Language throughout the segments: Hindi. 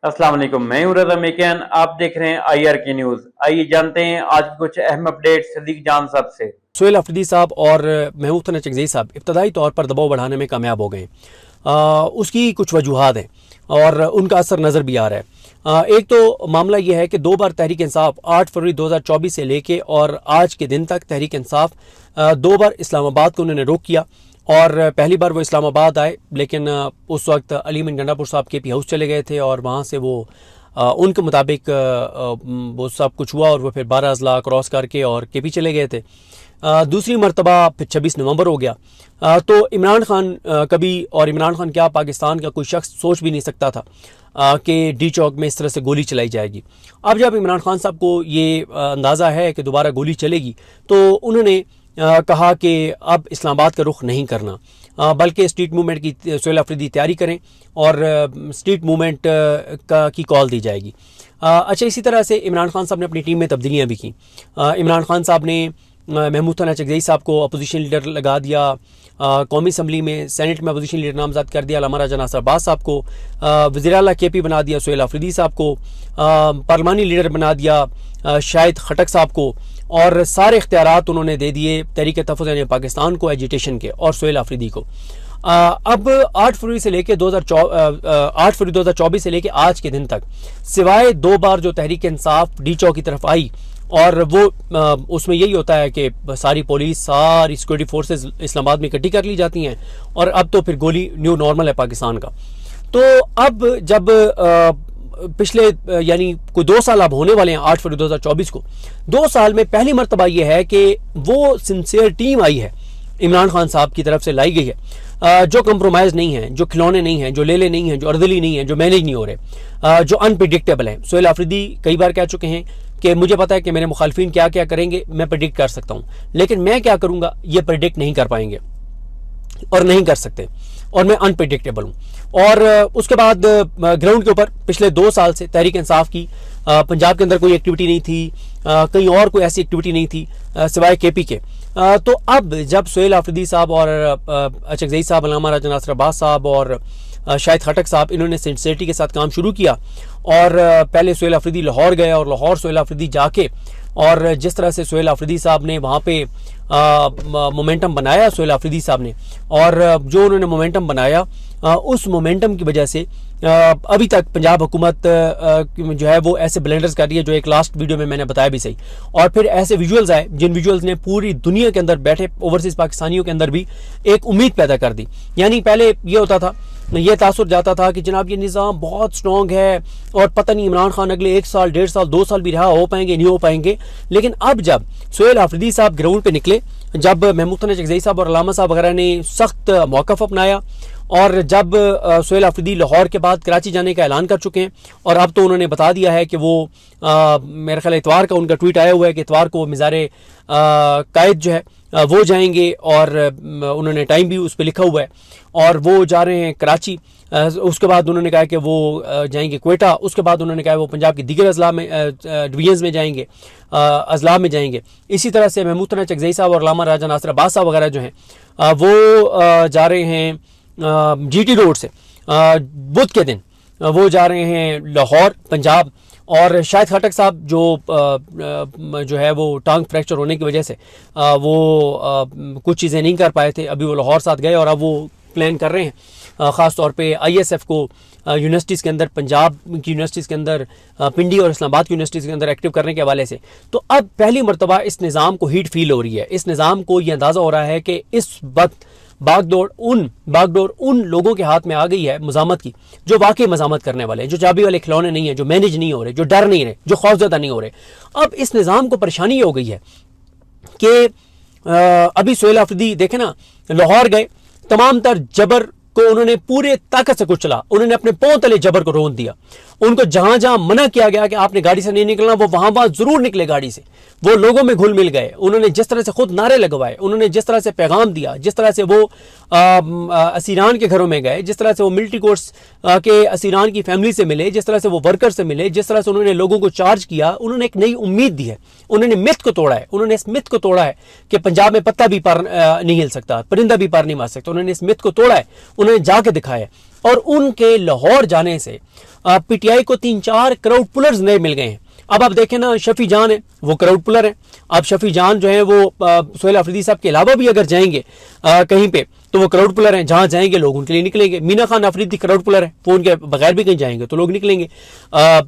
अस्सलाम वालेकुम, मैं हूं रज़ा मेकियान। आप देख रहे हैं IR की न्यूज़। आइए जानते हैं आज की कुछ अहम अपडेट सदीक जान साहब से। सोहेल अफरीदी साहब और महबूब थाना चकज़ई साहब इब्तदाई तौर पर दबाव बढ़ाने में कामयाब हो गए। उसकी कुछ वजूहात हैं और उनका असर नज़र भी आ रहा है। एक तो मामला यह है कि 2 बार तहरीक इंसाफ 8 फरवरी 2024 से लेके और आज के दिन तक तहरीक इंसाफ 2 बार इस्लामाबाद को उन्होंने रोक किया। और पहली बार वो इस्लामाबाद आए, लेकिन उस वक्त अली मीन गंडापुर साहब KP हाउस चले गए थे और वहाँ से वो उनके मुताबिक वो सब कुछ हुआ और वो फिर 12 अजला क्रॉस करके और KP चले गए थे। दूसरी मरतबा फिर 26 नवंबर हो गया। तो इमरान खान कभी, और इमरान खान क्या पाकिस्तान का कोई शख्स सोच भी नहीं सकता था कि डी चौक में इस तरह से गोली चलाई जाएगी। अब जब इमरान खान साहब को ये अंदाज़ा है कि दोबारा गोली चलेगी तो उन्होंने कहा कि अब इस्लामाबाद का रुख नहीं करना, बल्कि स्ट्रीट मूवमेंट की सोहेल अफरीदी तैयारी करें और स्ट्रीट मूवमेंट की कॉल दी जाएगी। अच्छा, इसी तरह से इमरान खान साहब ने अपनी टीम में तब्दीलियाँ भी की। इमरान खान साहब ने महमूद थाना चकज़ई साहब को अपोजिशन लीडर लगा दिया, कौमी असम्बली में सेनेट में अपोजिशन लीडर नामजद कर दिया अल्लामा राजा नासिर अब्बास साहब को, वज़ीर आला KP बना दिया सोहेल अफरीदी साहब को, पार्लिमानी लीडर बना दिया शाहिद खटक साहब को, और सारे इख्तियारात उन्होंने दे दिए तहरीक तहफ़्फ़ुज़ यानी पाकिस्तान को एजिटेशन के और सोहेल अफरीदी को। अब 8 फरवरी से लेके 8 फरवरी 2024 से लेके आज के दिन तक सिवाय 2 बार जो तहरीक इंसाफ डी चौक की तरफ आई, और वो उसमें यही होता है कि सारी पुलिस, सारी सिक्योरिटी फोर्सेस इस्लामाबाद में इकट्ठी कर ली जाती हैं और अब तो फिर गोली न्यू नॉर्मल है पाकिस्तान का। तो अब जब पिछले यानी कोई 2 साल अब होने वाले हैं 8 फरवरी 2024 को, 2 साल में पहली मरतबा ये है कि वो सिंसियर टीम आई है इमरान खान साहब की तरफ से लाई गई है, जो कंप्रोमाइज़ नहीं है, जो खिलौने नहीं हैं, जो लेले नहीं हैं, जो अर्दली नहीं है, जो मैनेज नहीं हो रहे, जो अनप्रिडिक्टेबल है। सोहेल अफरीदी कई बार कह चुके हैं कि मुझे पता है कि मेरे मुखालफिन क्या क्या करेंगे, मैं प्रिडिक्ट कर सकता हूँ, लेकिन मैं क्या करूँगा ये प्रिडिक्ट नहीं कर पाएंगे और नहीं कर सकते, और मैं अनप्रिडिक्टेबल हूँ। और उसके बाद ग्राउंड के ऊपर पिछले 2 साल से तहरीक इंसाफ की पंजाब के अंदर कोई एक्टिविटी नहीं थी, कहीं और कोई ऐसी एक्टिविटी नहीं थी सिवाय KP के। तो अब जब सोहेल अफरीदी साहब और चकज़ई साहब, अल्लामा राजा नासिर अब्बास साहब और शाहिद खटक साहब, इन्होंने सिंसियरिटी के साथ काम शुरू किया और पहले सोहेल अफरीदी लाहौर गए और लाहौर सोहेल अफरीदी जाके, और जिस तरह से सोहेल अफरीदी साहब ने वहाँ पे मोमेंटम बनाया सोहेल अफरीदी साहब ने, और जो उन्होंने मोमेंटम बनाया उस मोमेंटम की वजह से अभी तक पंजाब हुकूमत जो है वो ऐसे ब्लेंडर्स कर रही है जो एक लास्ट वीडियो में मैंने बताया भी सही, और फिर ऐसे विजुअल्स आए जिन विजुअल्स ने पूरी दुनिया के अंदर बैठे ओवरसीज़ पाकिस्तानियों के अंदर भी एक उम्मीद पैदा कर दी। यानी पहले ये होता था, ये तासुर जाता था कि जनाब ये निज़ाम बहुत स्ट्रॉन्ग है और पता नहीं इमरान खान अगले 1 साल, 1.5 साल, 2 साल भी रहा हो पाएंगे नहीं हो पाएंगे। लेकिन अब जब सोहेल अफरीदी साहब ग्राउंड पे निकले, जब महमूद थाना चकज़ई साहब और अल्लामा साहब वगैरह ने सख्त मौक़िफ़ अपनाया, और जब सोहेल अफरीदी लाहौर के बाद कराची जाने का ऐलान कर चुके हैं, और अब तो उन्होंने बता दिया है कि वो मेरे ख्याल इतवार का उनका ट्वीट आया हुआ है कि इतवार को मज़ार कायद जो है वो जाएंगे, और उन्होंने टाइम भी उस पर लिखा हुआ है, और वो जा रहे हैं कराची। उसके बाद उन्होंने कहा कि वो जाएंगे कोयटा, उसके बाद उन्होंने कहा वो पंजाब की दीगर अजला में डिवीजन्स में जाएंगे, अजला में जाएंगे। इसी तरह से महमूद थाना चकज़ई साहब और अल्लामा राजा नासिर अब्बास साहब वगैरह जो हैं वो जा रहे हैं GT रोड से, बुध के दिन वो जा रहे हैं लाहौर पंजाब। और शाहिद खटक साहब जो है वो टांग फ्रैक्चर होने की वजह से वो कुछ चीज़ें नहीं कर पाए थे, अभी वो लाहौर साथ गए और अब वो प्लान कर रहे हैं ख़ास तौर पे ISF को यूनिवर्सिटीज़ के अंदर, पंजाब की यूनिवर्सिटीज़ के अंदर, पिंडी और इस्लामाबाद की यूनिवर्सिटीज़ के अंदर एक्टिव करने के हवाले से। तो अब पहली मरतबा इस निज़ाम को हीट फील हो रही है, इस निज़ाम को ये अंदाज़ा हो रहा है कि इस वक्त बागडोर उन लोगों के हाथ में आ गई है मज़ामत की, जो वाकई मज़ामत करने वाले हैं, जो चाबी वाले खिलौने नहीं है, जो मैनेज नहीं हो रहे, जो डर नहीं रहे, जो खौफज़दा नहीं हो रहे। अब इस निज़ाम को परेशानी हो गई है कि अभी सोहेल अफरीदी देखे ना, लाहौर गए, तमाम तर जबर को उन्होंने पूरे ताकत से कुचला, उन्होंने अपने पांव तले जबर को रोन दिया। उनको जहां जहां मना किया गया कि आपने गाड़ी से नहीं निकलना, वो वहां वहां जरूर निकले गाड़ी से। वो लोगों में घुल मिल गए, उन्होंने जिस तरह से खुद नारे लगवाए, उन्होंने जिस तरह से पैगाम दिया, जिस तरह से वो असीरान के घरों में गए, जिस तरह से वो मिलिट्री कोर्स के असीरान की फैमिली से मिले, जिस तरह से वो वर्कर से मिले, जिस तरह से उन्होंने लोगों को चार्ज किया, उन्होंने एक नई उम्मीद दी है। उन्होंने मिथ को तोड़ा है, उन्होंने इस मिथ को तोड़ा है कि पंजाब में पत्ता भी पार नहीं हिल सकता, परिंदा भी पार नहीं मार सकता। उन्होंने इस मिथ को तोड़ा है, उन्होंने जाके दिखाया है। और उनके लाहौर जाने से पीटीआई को 3-4 क्राउड पुलर्स नए मिल गए हैं। अब आप देखें ना, शफी जान है वो क्राउड पुलर है। अब शफी जान जो है वो सोहेल अफरीदी साहब के अलावा भी अगर जाएंगे कहीं पे तो वो क्राउड पुलर हैं, जहां जाएंगे लोग उनके लिए निकलेंगे। मीना खान अफरीदी क्राउड पुलर है, वो उनके बगैर भी कहीं जाएंगे तो लोग निकलेंगे।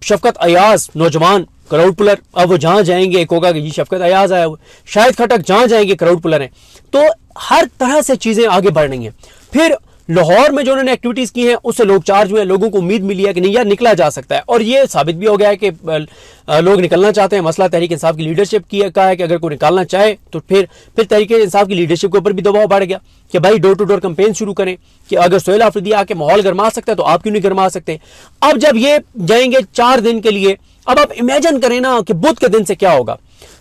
शफकत अयाज नौजवान क्राउड पुलर, अब वो जहां जाएंगे एक होगा कि जी शफकत अयाज आया। शाहिद खटक जहां जाएंगे क्राउड पुलर हैं। तो हर तरह से चीजें आगे बढ़ रही हैं। फिर लाहौर में जो उन्होंने एक्टिविटीज की हैं उससे लोग चार्ज हुए, लोगों को उम्मीद मिली है कि नहीं यार निकला जा सकता है। और ये साबित भी हो गया है कि लोग निकलना चाहते हैं। मसला तहरीक इंसाफ की लीडरशिप की का है कि अगर कोई निकालना चाहे तो फिर तहरीक इंसाफ की लीडरशिप के ऊपर भी दबाव बढ़ गया कि भाई डोर टू डोर कैंपेन शुरू करें कि अगर सोहेल अफरीदी आके माहौल गरमा सकता है तो आप क्यों नहीं गरमा सकते। अब जब ये जाएंगे 4 दिन के लिए, अब आप इमेजिन करें ना कि बुध के दिन से क्या होगा।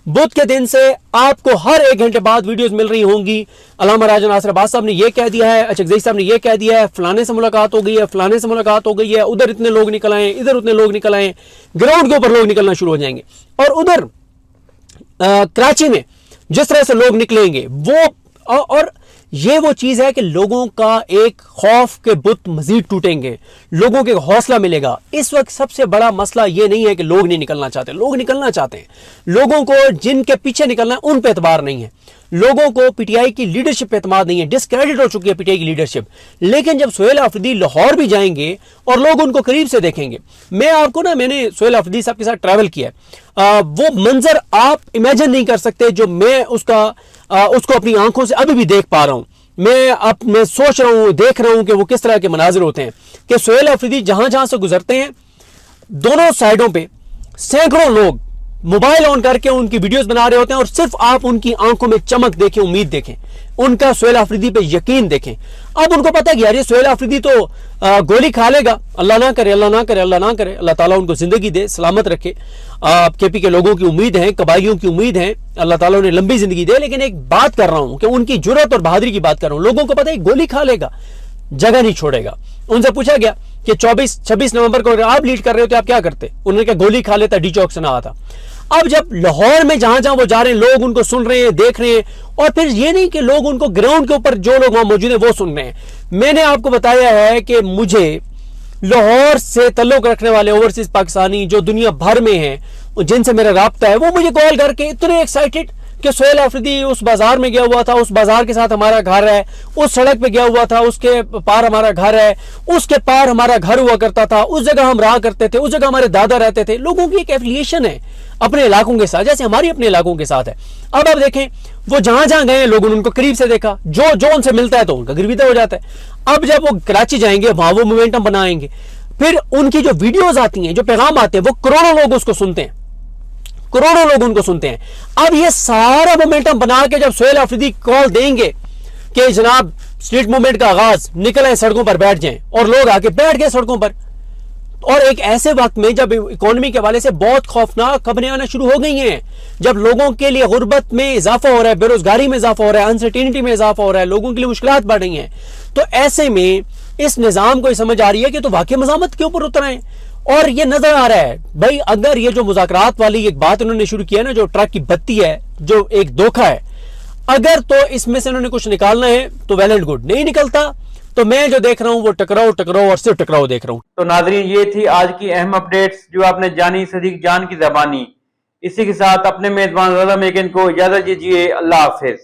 बुध के दिन से आपको हर 1 घंटे बाद वीडियोस मिल रही होंगी। अल्लामा राजा नासिर अब्बास साहब ने यह कह दिया है, अचकज़ई साहब ने यह कह दिया है, फलाने से मुलाकात हो गई है, फलाने से मुलाकात हो गई है, उधर इतने लोग निकल आए, इधर उतने लोग निकल आए। ग्राउंड के ऊपर लोग निकलना शुरू हो जाएंगे। और उधर कराची में जिस तरह से लोग निकलेंगे वो, और ये वो चीज है कि लोगों का एक खौफ के बुत मजीद टूटेंगे, लोगों के हौसला मिलेगा। इस वक्त सबसे बड़ा मसला ये नहीं है कि लोग नहीं निकलना चाहते, लोग निकलना चाहते हैं। लोगों को जिनके पीछे निकलना है उन पे एतबार नहीं है। लोगों को पीटीआई की लीडरशिप पे एतमाद नहीं है, डिस्क्रेडिट हो चुकी है पीटीआई की लीडरशिप। लेकिन जब सोहेल अफरीदी लाहौर भी जाएंगे और लोग उनको करीब से देखेंगे, मैंने सोहेल अफरीदी साहब के साथ ट्रैवल किया है, वो मंजर आप इमेजिन नहीं कर सकते जो मैं उसको अपनी आंखों से अभी भी देख पा रहा हूं। मैं सोच रहा हूं, देख रहा हूं कि वो किस तरह के मनाजिर होते हैं कि सोहेल अफरीदी जहां जहां से गुजरते हैं दोनों साइडों पे सैकड़ों लोग मोबाइल ऑन करके उनकी वीडियोस बना रहे होते हैं। और सिर्फ आप उनकी आंखों में चमक देखें, उम्मीद देखें, उनका सोहेल अफरीदी पे यकीन देखें। अब उनको पता है कि यार ये सोहेल अफरीदी तो गोली खा लेगा, अल्लाह ना करे, अल्लाह ना करे, अल्लाह ना करे, अल्लाह ताला उनको जिंदगी दे, सलामत रखे। केपी के लोगों की उम्मीद है, कबाइलियों की उम्मीद है, अल्लाह ताला उन्हें लंबी जिंदगी दे। लेकिन एक बात कर रहा हूं कि उनकी जुर्रत और बहादुरी की बात कर रहा हूं। लोगों को पता है गोली खा लेगा, जगह नहीं छोड़ेगा। उनसे पूछा गया कि 24-26 नवंबर को अगर आप लीड कर रहे हो तो आप क्या करते, उन्होंने कहा गोली खा लेता, डी चौक से ना आता। अब जब लाहौर में जहां जहां वो जा रहे हैं लोग उनको सुन रहे हैं, देख रहे हैं। और फिर ये नहीं कि लोग उनको ग्राउंड के ऊपर जो लोग वहां मौजूद हैं वो सुन रहे हैं। मैंने आपको बताया है कि मुझे लाहौर से ताल्लुक रखने वाले ओवरसीज पाकिस्तानी जो दुनिया भर में हैं, जिनसे मेरा राब्ता है, वो मुझे कॉल करके इतने एक्साइटेड कि सोहेल अफरीदी उस बाजार में गया हुआ था, उस बाजार के साथ हमारा घर है, उस सड़क पे गया हुआ था, उसके पार हमारा घर है, उसके पार हमारा घर हुआ करता था, उस जगह हम रहा करते थे, उस जगह हमारे दादा रहते थे। लोगों की एक एफिलिएशन है अपने इलाकों के साथ, जैसे हमारी अपने इलाकों के साथ है। अब आप देखें वो जहां जहां गए लोगों ने उनको करीब से देखा, जो उनसे मिलता है तो उनका गिरविदा हो जाता है। अब जब वो कराची जाएंगे वहां वो मोमेंटम बनाएंगे, फिर उनकी जो वीडियोज आती हैं, जो पैगाम आते हैं, वो करोड़ों लोग उसको सुनते हैं, करोड़ों लोग उनको सुनते हैं। अब ये सारा मोमेंटम बना के जब सोहेल अफरीदी कॉल देंगे कि जनाब स्ट्रीट मूवमेंट का आगाज, निकल आए सड़कों पर बैठ जाएं, और लोग आके बैठ गए सड़कों पर। और एक ऐसे वक्त में जब इकोनॉमी के हवाले से बहुत खौफनाक खबरें आना शुरू हो गई हैं, जब लोगों के लिए गुर्बत में इजाफा हो रहा है, बेरोजगारी में इजाफा हो रहा है, अनसर्टेनिटी में इजाफा हो रहा है, लोगों के लिए मुश्किलात बढ़ रही हैं, तो ऐसे में इस निजाम को समझ आ रही है कि तो वाकई मज़ामत के ऊपर उतर आए। और ये नजर आ रहा है भाई, अगर ये जो मुज़ाकरात वाली एक बात उन्होंने शुरू किया ना, जो ट्रक की बत्ती है, जो एक धोखा है, अगर तो इसमें से उन्होंने कुछ निकालना है तो वेल एंड गुड, नहीं निकलता तो मैं जो देख रहा हूं वो टकराव और सिर्फ टकराव देख रहा हूं। तो नाजरीन, ये थी आज की अहम अपडेट्स जो आपने जानी सदीक जान की ज़बानी। इसी के साथ अपने मेजबान रज़ा मेकिन को इजाजत दीजिए। अल्लाह हाफिज।